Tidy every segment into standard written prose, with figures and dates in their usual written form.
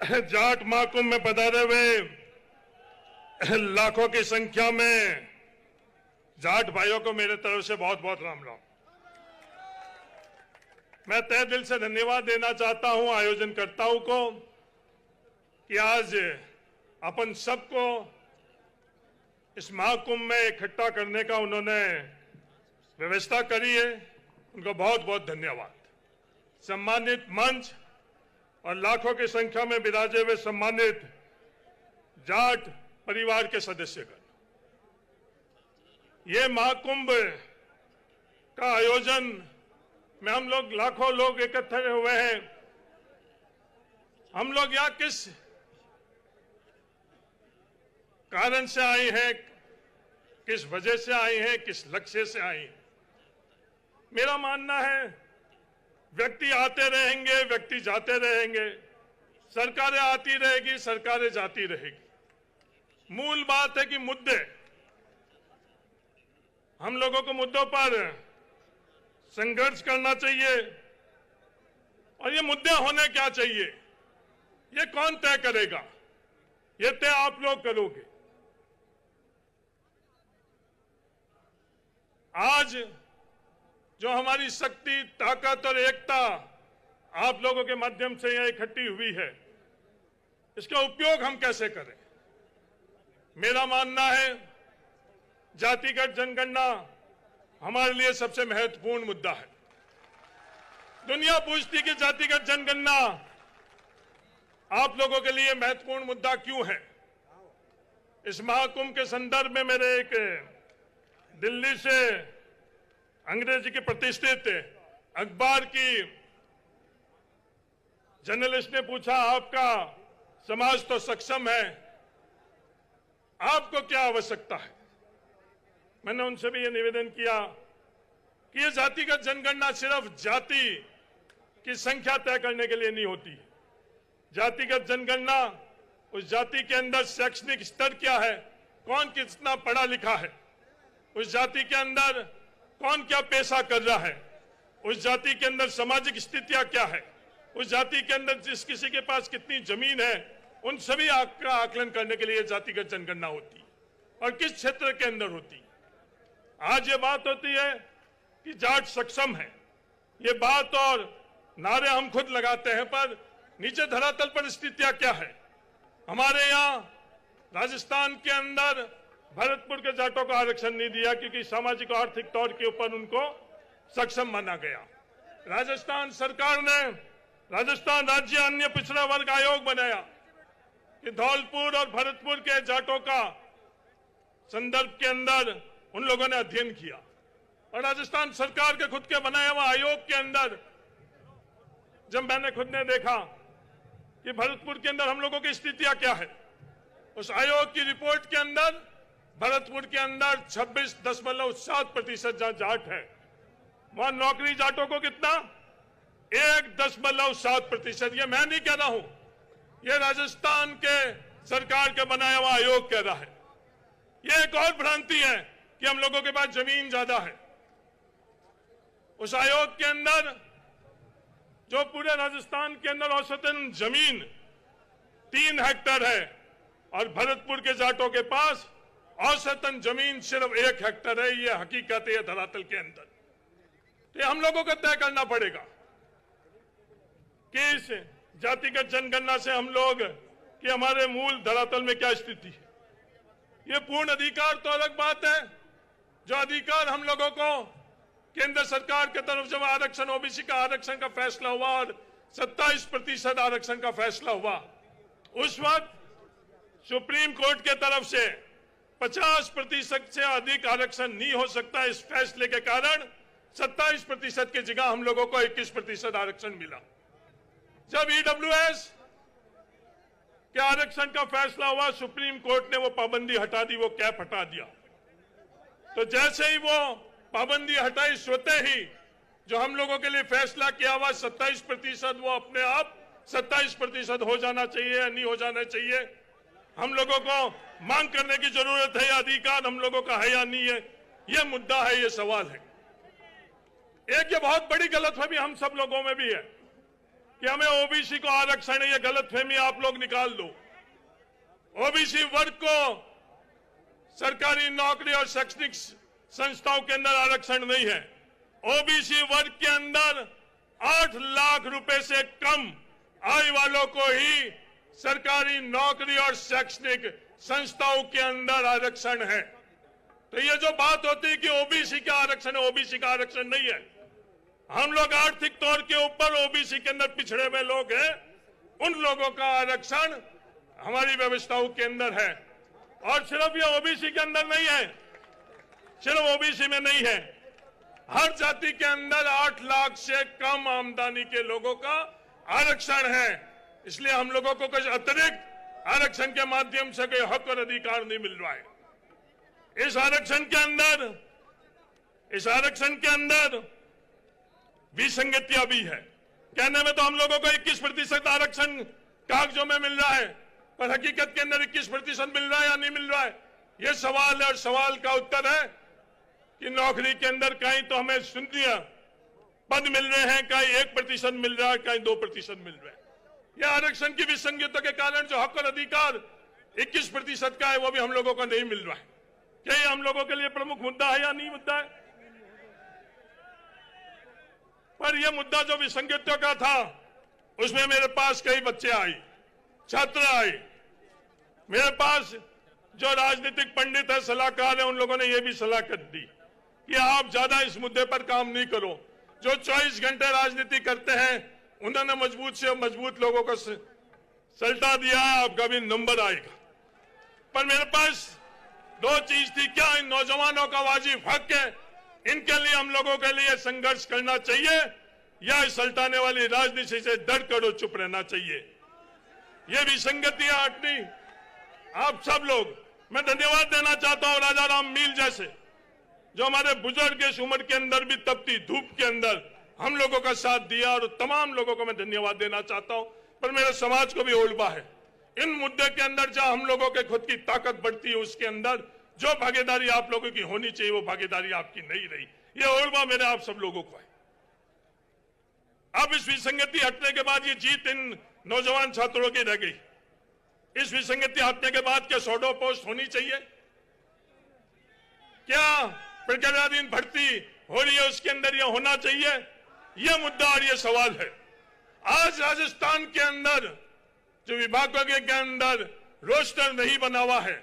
जाट महाकुंभ में पधारे हुए लाखों की संख्या में जाट भाइयों को मेरे तरफ से बहुत बहुत राम राम। मैं तहे दिल से धन्यवाद देना चाहता हूं आयोजनकर्ताओं को कि आज अपन सबको इस महाकुंभ में इकट्ठा करने का उन्होंने व्यवस्था करी है। उनको बहुत बहुत धन्यवाद। सम्मानित मंच और लाखों की संख्या में विराजे हुए सम्मानित जाट परिवार के सदस्यगण, ये महाकुंभ का आयोजन में हम लोग लाखों लोग इकट्ठे हुए हैं। हम लोग यहाँ किस कारण से आए हैं, किस वजह से आए हैं, किस लक्ष्य से आए हैं? मेरा मानना है व्यक्ति आते रहेंगे, व्यक्ति जाते रहेंगे, सरकारें आती रहेगी, सरकारें जाती रहेगी। मूल बात है कि मुद्दे, हम लोगों को मुद्दों पर संघर्ष करना चाहिए। और ये मुद्दे होने क्या चाहिए, ये कौन तय करेगा? ये तय आप लोग करोगे। आज जो हमारी शक्ति, ताकत और एकता आप लोगों के माध्यम से यह इकट्ठी हुई है, इसका उपयोग हम कैसे करें? मेरा मानना है जातिगत जनगणना हमारे लिए सबसे महत्वपूर्ण मुद्दा है। दुनिया पूछती कि जातिगत जनगणना आप लोगों के लिए महत्वपूर्ण मुद्दा क्यों है? इस महाकुंभ के संदर्भ में मेरे एक दिल्ली से अंग्रेजी के प्रतिष्ठित अखबार की जर्नलिस्ट ने पूछा, आपका समाज तो सक्षम है, आपको क्या आवश्यकता है? मैंने उनसे भी यह निवेदन किया कि यह जातिगत जनगणना सिर्फ जाति की संख्या तय करने के लिए नहीं होती। जातिगत जनगणना उस जाति के अंदर शैक्षणिक स्तर क्या है, कौन कितना पढ़ा लिखा है, उस जाति के अंदर कौन क्या पेशा कर रहा है, उस जाति के अंदर सामाजिक स्थितियां क्या है, उस जाति के अंदर जिस किसी के पास कितनी जमीन है, उन सभी का आकलन करने के लिए जातिगत जनगणना होती है। और किस क्षेत्र के अंदर होती है। आज ये बात होती है कि जाट सक्षम है, ये बात और नारे हम खुद लगाते हैं, पर नीचे धरातल पर स्थितियां क्या है? हमारे यहाँ राजस्थान के अंदर भरतपुर के जाटों को आरक्षण नहीं दिया क्योंकि सामाजिक और आर्थिक तौर के ऊपर उनको सक्षम माना गया। राजस्थान सरकार ने राजस्थान राज्य अन्य पिछड़ा वर्ग आयोग बनाया कि धौलपुर और भरतपुर के जाटों का संदर्भ के अंदर उन लोगों ने अध्ययन किया। और राजस्थान सरकार के खुद के बनाया हुआ आयोग के अंदर जब मैंने खुद ने देखा कि भरतपुर के अंदर हम लोगों की स्थितियां क्या है, उस आयोग की रिपोर्ट के अंदर भरतपुर के अंदर 26.7% जहां जाट है, वहां नौकरी जाटों को कितना? 1.7%। ये मैं नहीं कह रहा हूं, ये राजस्थान के सरकार के बनाया हुआ आयोग कह रहा है। ये एक और भ्रांति है कि हम लोगों के पास जमीन ज्यादा है। उस आयोग के अंदर जो पूरे राजस्थान के अंदर औसतन जमीन 3 हेक्टेयर है और भरतपुर के जाटों के पास औसतन जमीन सिर्फ 1 हेक्टेयर है। ये हकीकत है धरातल के अंदर। तो हम लोगों को तय करना पड़ेगा कि इस जातिगत जनगणना से हम लोग कि हमारे मूल धरातल में क्या स्थिति है। ये पूर्ण अधिकार तो अलग बात है, जो अधिकार हम लोगों को केंद्र सरकार के तरफ जब आरक्षण, ओबीसी का आरक्षण का फैसला हुआ और 27% आरक्षण का फैसला हुआ, उस वक्त सुप्रीम कोर्ट के तरफ से 50% से अधिक आरक्षण नहीं हो सकता। इस फैसले के कारण 27% की जगह हम लोगों को 21% आरक्षण मिला। जब ईडब्ल्यूएस के आरक्षण का फैसला हुआ, सुप्रीम कोर्ट ने वो पाबंदी हटा दी, वो कैप हटा दिया। तो जैसे ही वो पाबंदी हटाई, स्वतः ही जो हम लोगों के लिए फैसला किया हुआ 27%, वो अपने आप 27% हो जाना चाहिए या नहीं हो जाना चाहिए, हम लोगों को मांग करने की जरूरत है। या अधिकार हम लोगों का है या नहीं है, ये मुद्दा है, ये सवाल है। एक ये बहुत बड़ी गलतफहमी हम सब लोगों में भी है कि हमें ओबीसी को आरक्षण है, ये गलतफहमी आप लोग निकाल दो। ओबीसी वर्ग को सरकारी नौकरी और शैक्षणिक संस्थाओं के अंदर आरक्षण नहीं है। ओबीसी वर्ग के अंदर 8 लाख रुपए से कम आय वालों को ही सरकारी नौकरी और शैक्षणिक संस्थाओं के अंदर आरक्षण है। तो ये जो बात होती है कि ओबीसी का आरक्षण है, ओबीसी का आरक्षण नहीं है। हम लोग आर्थिक तौर के ऊपर ओबीसी के अंदर पिछड़े हुए लोग हैं, उन लोगों का आरक्षण हमारी व्यवस्थाओं के अंदर है। और सिर्फ ये ओबीसी के अंदर नहीं है, सिर्फ ओबीसी में नहीं है, हर जाति के अंदर 8 लाख से कम आमदनी के लोगों का आरक्षण है। इसलिए हम लोगों को कुछ अतिरिक्त आरक्षण के माध्यम से कोई हक और अधिकार नहीं मिल रहा है। इस आरक्षण के अंदर विसंगतियां भी है। कहने में तो हम लोगों को 21% आरक्षण कागजों में मिल रहा है, पर हकीकत के अंदर 21% मिल रहा है या नहीं मिल रहा है, यह सवाल है। और सवाल का उत्तर है कि नौकरी के अंदर कहीं तो हमें शून्य पद मिल रहे हैं, कहीं 1% मिल रहा है, कहीं 2% मिल रहा है। यह आरक्षण की विसंगतियों के कारण जो हक और अधिकार 21% का है, वो भी हम लोगों को नहीं मिल रहा है। क्या ये हम लोगों के लिए प्रमुख मुद्दा है या नहीं मुद्दा है? पर यह मुद्दा जो विसंगतियों का था, उसमें मेरे पास कई बच्चे आए, छात्र आए, मेरे पास जो राजनीतिक पंडित है, सलाहकार है, उन लोगों ने यह भी सलाह कर दी कि आप ज्यादा इस मुद्दे पर काम नहीं करो। जो 24 घंटे राजनीति करते हैं, उन्होंने मजबूत से मजबूत लोगों को सल्टा दिया है, आपका भी नंबर आएगा। पर मेरे पास 2 चीज थी, क्या इन नौजवानों का वाजिब हक है, इनके लिए हम लोगों के लिए संघर्ष करना चाहिए, या इस सल्टाने वाली राजनीति से डर कर चुप रहना चाहिए। ये विसंगतियां हटनी। आप सब लोग, मैं धन्यवाद देना चाहता हूं राजा राम मील जैसे, जो हमारे बुजुर्ग इस उम्र के अंदर भी तपती धूप के अंदर हम लोगों का साथ दिया, और तमाम लोगों को मैं धन्यवाद देना चाहता हूं। पर मेरे समाज को भी ओलबा है, इन मुद्दे के अंदर जहां हम लोगों के खुद की ताकत बढ़ती है, उसके अंदर जो भागीदारी आप लोगों की होनी चाहिए, वो भागीदारी आपकी नहीं रही। ये ओलबा मेरे आप सब लोगों को है। अब इस विसंगति हटने के बाद ये जीत इन नौजवान छात्रों की रह गई। इस विसंगति हटने के बाद क्या शैडो पोस्ट होनी चाहिए? क्या प्रक्रियाधीन भर्ती हो रही है, उसके अंदर यह होना चाहिए? यह मुद्दा और यह सवाल है। आज राजस्थान के अंदर जो विभागों के अंदर रोस्टर नहीं बना हुआ है,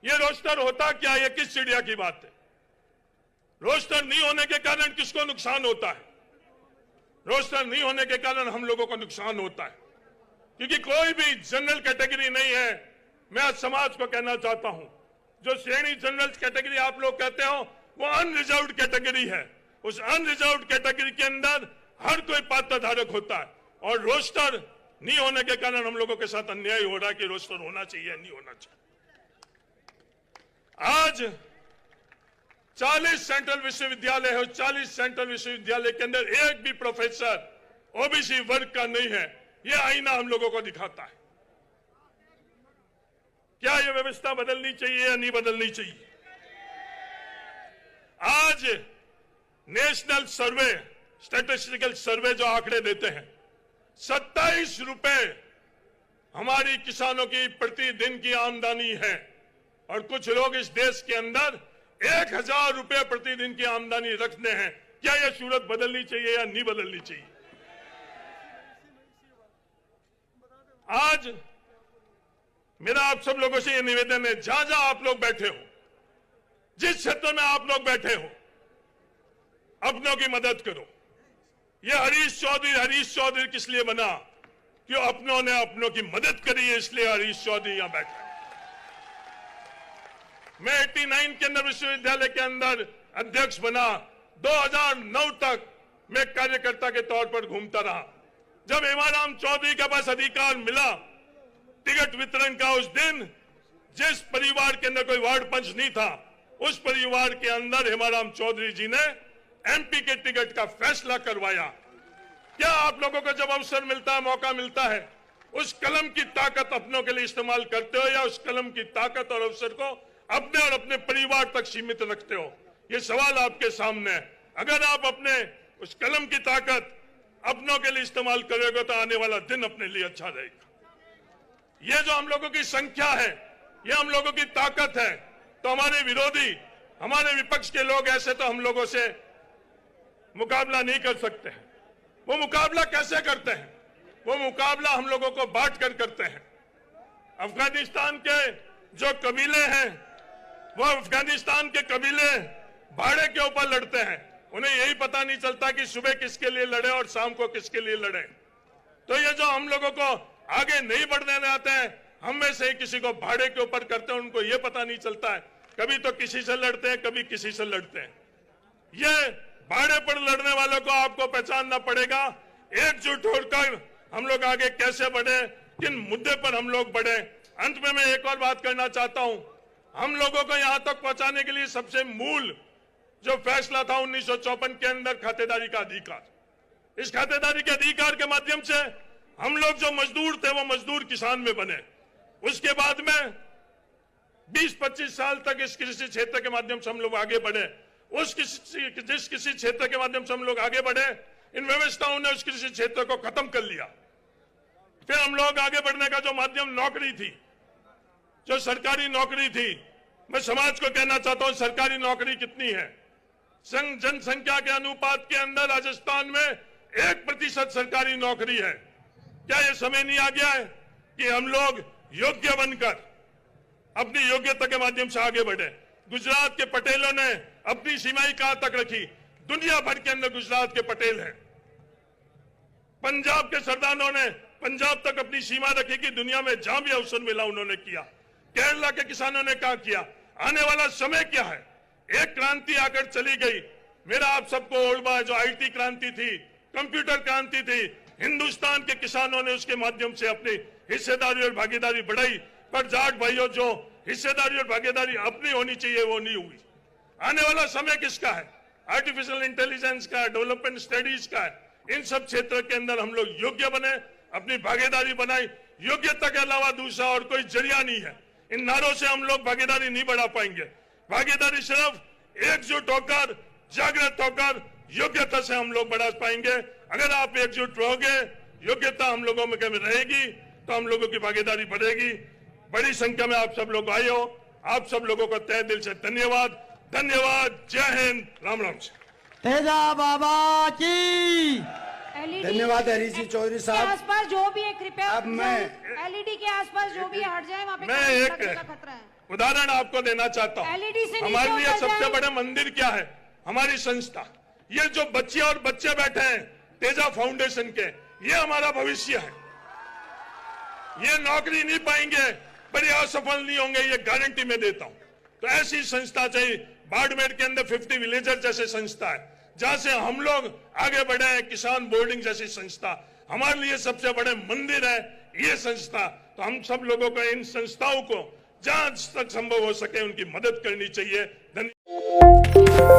यह रोस्टर होता क्या है? किस चिड़िया की बात है? रोस्टर नहीं होने के कारण किसको नुकसान होता है? रोस्टर नहीं होने के कारण हम लोगों को नुकसान होता है, क्योंकि कोई भी जनरल कैटेगरी नहीं है। मैं आज समाज को कहना चाहता हूं, जो श्रेणी जनरल कैटेगरी आप लोग कहते हो, वो अनरिजर्व्ड कैटेगरी है। उस अनरिजर्व्ड कैटेगरी के अंदर हर कोई पात्र धारक होता है, और रोस्टर नहीं होने के कारण हम लोगों के साथ अन्याय हो रहा है कि रोस्टर होना चाहिए, नहीं होना चाहिए। आज 40 सेंट्रल विश्वविद्यालय है, 40 सेंट्रल विश्वविद्यालय के अंदर एक भी प्रोफेसर ओबीसी वर्ग का नहीं है। यह आईना हम लोगों को दिखाता है। क्या यह व्यवस्था बदलनी चाहिए या नहीं बदलनी चाहिए? आज नेशनल सर्वे, स्टैटिस्टिकल सर्वे जो आंकड़े देते हैं, 27 रुपए हमारी किसानों की प्रतिदिन की आमदनी है, और कुछ लोग इस देश के अंदर 1000 रुपए प्रतिदिन की आमदनी रखते हैं। क्या यह सूरत बदलनी चाहिए या नहीं बदलनी चाहिए? आज मेरा आप सब लोगों से यह निवेदन है, जहां जहां आप लोग बैठे हो, जिस क्षेत्र में आप लोग बैठे हो, अपनों की मदद करो। यह हरीश चौधरी किस लिए बना? क्यों? अपनों ने अपनों की मदद करी है, इसलिए हरीश चौधरी यहां बैठा। मैं 89 के अंदर विश्वविद्यालय के अंदर अध्यक्ष बना। 2009 तक मैं कार्यकर्ता के तौर पर घूमता रहा। जब हेमाराम चौधरी के पास अधिकार मिला टिकट वितरण का, उस दिन जिस परिवार के अंदर कोई वार्ड पंच नहीं था, उस परिवार के अंदर हेमाराम चौधरी जी ने एमपी के टिकट का फैसला करवाया। क्या आप लोगों को जब अवसर मिलता है, मौका मिलता है, उस कलम की ताकत अपनों के लिए इस्तेमाल करते हो, या उस कलम की ताकत और अवसर को अपने और अपने परिवार तक सीमित रखते हो? ये सवाल आपके सामने है। अगर आप अपने उस कलम की ताकत अपनों के लिए इस्तेमाल करोगे तो आने वाला दिन अपने लिए अच्छा रहेगा। ये जो हम लोगों की संख्या है, ये हम लोगों की ताकत है, तो हमारे विरोधी, हमारे विपक्ष के लोग ऐसे तो हम लोगों से मुकाबला नहीं कर सकते हैं। वो मुकाबला कैसे करते हैं? वो मुकाबला हम लोगों को बांट कर करते हैं। अफगानिस्तान के जो कबीले हैं, वो अफगानिस्तान के कबीले भाड़े के ऊपर लड़ते हैं। उन्हें यही पता नहीं चलता कि सुबह किसके लिए लड़े और शाम को किसके लिए लड़े। तो ये जो हम लोगों को आगे नहीं बढ़ने देते हैं, हम में से किसी को भाड़े के ऊपर करते हैं, उनको ये पता नहीं चलता है, कभी तो किसी से लड़ते हैं, कभी किसी से लड़ते हैं। ये भाड़े पर लड़ने वालों को आपको पहचानना पड़ेगा। एकजुट होकर हम लोग आगे कैसे बढ़े, किन मुद्दे पर हम लोग बढ़े। अंत में मैं एक और बात करना चाहता हूं। हम लोगों को यहां तक पहुंचाने के लिए सबसे मूल जो फैसला था 1954 के अंदर, खातेदारी का अधिकार। इस खातेदारी के अधिकार के माध्यम से हम लोग जो मजदूर थे वो मजदूर किसान में बने। उसके बाद में 20-25 साल तक इस कृषि क्षेत्र के माध्यम से हम लोग आगे बढ़े। जिस कृषि क्षेत्र के माध्यम से हम लोग आगे बढ़े, इन व्यवस्थाओं ने उस कृषि क्षेत्र को खत्म कर लिया। फिर हम लोग आगे बढ़ने का जो माध्यम नौकरी थी, जो सरकारी नौकरी थी, मैं समाज को कहना चाहता हूं सरकारी नौकरी कितनी है। जनसंख्या के अनुपात के अंदर राजस्थान में 1% सरकारी नौकरी है। क्या यह समय नहीं आ गया है कि हम लोग योग्य बनकर अपनी योग्यता के माध्यम से आगे बढ़े? गुजरात के पटेलों ने अपनी सीमाएं कहां तक रखी? दुनिया भर के अंदर गुजरात के पटेल हैं। पंजाब के सरदारों ने पंजाब तक अपनी सीमा रखी कि दुनिया में जहां भी अवसर मिला उन्होंने किया। केरला के किसानों ने क्या किया? आने वाला समय क्या है? एक क्रांति आकर चली गई। मेरा आप सबको ओल्ड जो आईटी क्रांति थी, कंप्यूटर क्रांति थी, हिंदुस्तान के किसानों ने उसके माध्यम से अपनी हिस्सेदारी और भागीदारी बढ़ाई। पर जाट भाइयों, जो हिस्सेदारी और भागीदारी अपनी होनी चाहिए वो नहीं हुई। आने वाला समय किसका है? आर्टिफिशियल इंटेलिजेंस का, डेवलपमेंट स्टडीज का है। इन सब क्षेत्र के अंदर हम लोग योग्य बने, अपनी भागीदारी बनाई। योग्यता के अलावा दूसरा और कोई जरिया नहीं है। इन नारों से हम लोग भागीदारी नहीं बढ़ा पाएंगे। भागीदारी सिर्फ एकजुट होकर, जागृत होकर, योग्यता से हम लोग बढ़ा पाएंगे। अगर आप एकजुट रहोगे, योग्यता हम लोगों में रहेगी, तो हम लोगों की भागीदारी बढ़ेगी। बड़ी संख्या में आप सब लोग आए हो, आप सब लोगों को तहे दिल से धन्यवाद। धन्यवाद। जय हिंद। राम राम। तेजा बाबा की धन्यवाद हरीश जी चौधरी साहब। आसपास जो भी है कृपया, अब मैं एलईडी के आसपास जो भी हट जाए, वहाँ पे मैं एक खतरा है। उदाहरण आपको देना चाहता हूँ। एलईडी से हमारे लिए सबसे बड़े मंदिर क्या है? हमारी संस्था। ये जो बच्चे और बच्चे बैठे हैं तेजा फाउंडेशन के, ये हमारा भविष्य है। ये नौकरी नहीं पाएंगे, पर ये असफल नहीं होंगे, ये गारंटी मैं देता हूँ। तो ऐसी संस्था चाहिए। बाड़मेर के अंदर 50 विलेजर जैसे संस्था है, जहां से हम लोग आगे बढ़े हैं। किसान बोर्डिंग जैसी संस्था हमारे लिए सबसे बड़े मंदिर है ये संस्था। तो हम सब लोगों को इन संस्थाओं को जहां तक संभव हो सके उनकी मदद करनी चाहिए। धन्यवाद।